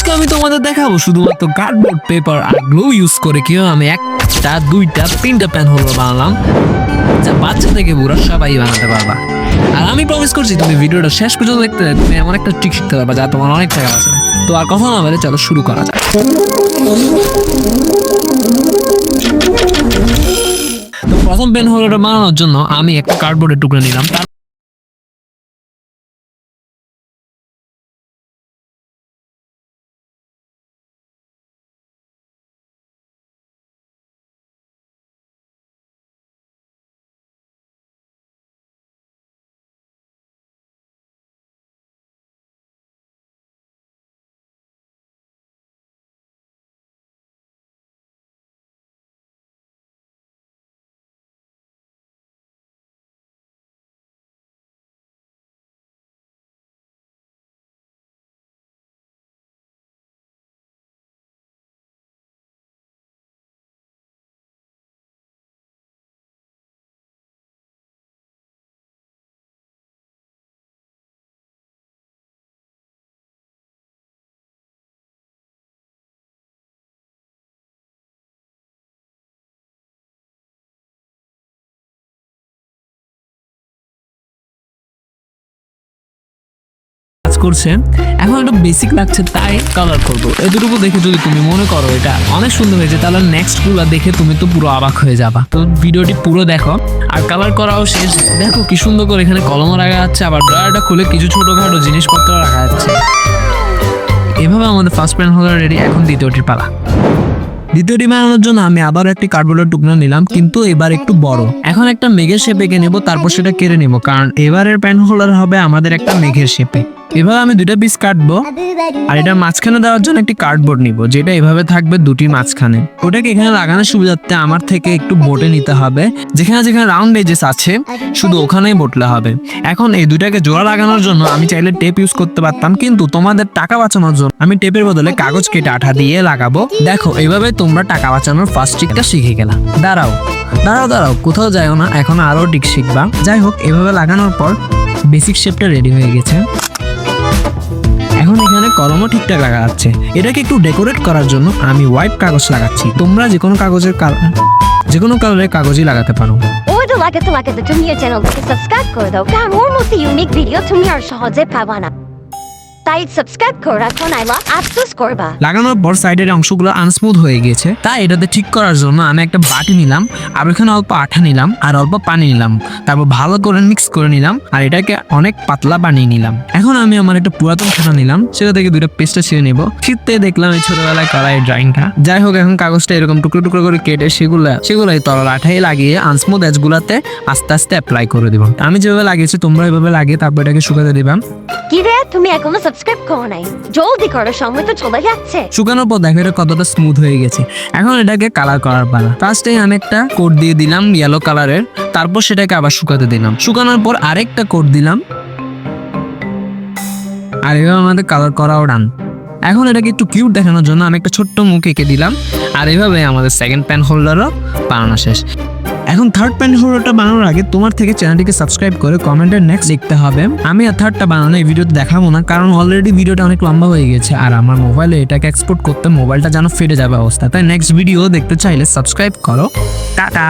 আজকে আমি তোমাদের দেখাবো শুধুমাত্র কার্ডবোর্ড পেপার আর গ্লু ইউজ করে কিভাবে আমি একটা দুইটা তিনটা পেন হোল্ডার বানালাম, যা বাচ্চা থেকে বুড়া সবাই বানাতে পারবা। আর আমি প্রমিস করছি তুমি ভিডিওটা শেষ পর্যন্ত দেখতে তুমি এমন একটা ট্রিক শিখতে পারবা যা তোমার অনেক টাকা আছে। তো আর কথা না বলে চলো শুরু করা যাক। তো প্রথম পেন হোল্ডারটা বানানোর জন্য আমি একটা কার্ডবোর্ডের টুকরো নিলাম, করছে এখন একটা বেসিক লাগছে তাই কালার করবো। এতটুকু দেখে যদি তুমি মনে করো এটা অনেক সুন্দর হয়েছে তাহলে নেক্সট গুলো দেখে তুমি তো পুরো অবাক হয়ে যাবা। তো ভিডিওটি পুরো দেখো আর কালার করাও শেষ। দেখো কি সুন্দর করে এখানে কলমও রাখা যাচ্ছে, আবার ড্রয়ারটা খুলে কিছু ছোটখাটো জিনিসপত্র রাখা যাচ্ছে। এভাবে আমাদের ফার্স্ট পেন হোল্ডার রেডি। এখন দ্বিতীয়টির পালা। দ্বিতীয়টি বানানোর জন্য আমি আবার একটি কার্ডবোর্ডের টুকরা নিলাম, কিন্তু এবার একটু বড়। এখন একটা মেঘের শেপে এঁকে নেবো, তারপর সেটা কেটে নেবো, কারণ এবারের পেন হোল্ডার হবে আমাদের একটা মেঘের শেপে। এভাবে আমি দুইটা পিস কাটবো আর এটা মাঝখানে দেওয়ার জন্য একটি কার্ডবোর্ড নিব, যেটা এভাবে থাকবে দুটি মাঝখানে। ওটাকে এখানে লাগানোর সুবিধার্থে আমার থেকে একটু বোটে নিতে হবে, যেখানে যেখানে রাউন্ড এজেস আছে শুধু ওখানেই বোটলে হবে। এখন এই দুইটাকে জোড়া লাগানোর জন্য আমি চাইলে টেপ ইউজ করতে পারতাম, কিন্তু তোমাদের টাকা বাঁচানোর জন্য আমি টেপের বদলে কাগজ কেটে আঠা দিয়ে লাগাবো। দেখো এইভাবে তোমরা টাকা বাঁচানোর ফার্স্ট ট্রিকটা শিখে গেলাম। দাঁড়াও দাঁড়াও দাঁড়াও, কোথাও যাও না, এখন আরো ট্রিক শিখবা। যাই হোক, এভাবে লাগানোর পর বেসিক শেপটা রেডি হয়ে গেছে। এখন এখানে কলমও ঠিকঠাক লাগা যাচ্ছে। এটাকে একটু ডেকোরেট করার জন্য আমি হোয়াইট কাগজ লাগাচ্ছি। তোমরা যে কোনো কালারের কাগজই লাগাতে পারো। লাগাতে তুমি এই চ্যানেলটাকে সাবস্ক্রাইব করে দাও, কারণ ওর মতো ইউনিক ভিডিও তুমি আর সহজে পাবা না। তাই সাবস্ক্রাইব করে রাখো, নাইলে আফসোস করবা। লাগানোর পর সাইডের অংশগুলো আনস্মুথ হয়ে গেছে, তাই এটাতে ঠিক করার জন্য আমি একটা বাটি নিলাম, আর ওখানে অল্প আঠা নিলাম আর অল্প পানি নিলাম, তারপর ভালো করে মিক্স করে নিলাম আর এটাকে অনেক পাতলা বানিয়ে নিলাম। এখন আমি আমার একটা পুরাতন খাতা নিলাম, সেটা থেকে দুইটা পেজটা ছিঁড়ে নেবো। শীতে দেখলাম এই ছোটবেলায় করা এই ড্রয়িংটা। যাই হোক, এখন কাগজটা এরকম টুকরো টুকরো করে কেটে সেগুলাই তরল আঠায় লাগিয়ে আনস্মুথ এজ গুলাতে আস্তে আস্তে অ্যাপ্লাই করে দিব। আমি যেভাবে লাগিয়েছি তোমরা এভাবে লাগিয়ে তারপর এটাকে শুকাতে দিবাম। কি রে, তুমি এখনো সাবস্ক্রাইব করো নাই? জলদি করো, সময় তো চলে যাচ্ছে। শুকানোর পর দেখো এটা কতটা স্মুথ হয়ে গেছে। এখন এটাকে কালার করার পালা। ফার্স্টে আমি একটা কোট দিয়ে দিলাম ইয়েলো কালারের, তারপর সেটাকে আবার শুকাতে দিলাম। শুকানোর পর আরেকটা কোট দিলাম, আর এভাবে আমাদের কালার করাও ডান। এখন এটাকে একটু কিউট দেখানোর জন্য আমি একটা ছোট্ট মুখ এঁকে দিলাম, আর এইভাবে আমাদের সেকেন্ড পেন হোল্ডারও বানানো শেষ। এখন থার্ড পেন হোল্ডারটা বানানোর আগে তোমার থেকে চ্যানেলটিকে সাবস্ক্রাইব করে কমেন্টের নেক্সট লিখতে হবে। আমি আর থার্ডটা বানানো এই ভিডিওতে দেখাবো না, কারণ অলরেডি ভিডিওটা অনেক লম্বা হয়ে গেছে আর আমার মোবাইলে এটাকে এক্সপোর্ট করতে মোবাইলটা যেন ফেটে যাবে অবস্থা। তাই নেক্সট ভিডিও দেখতে চাইলে সাবস্ক্রাইব করো। টাটা।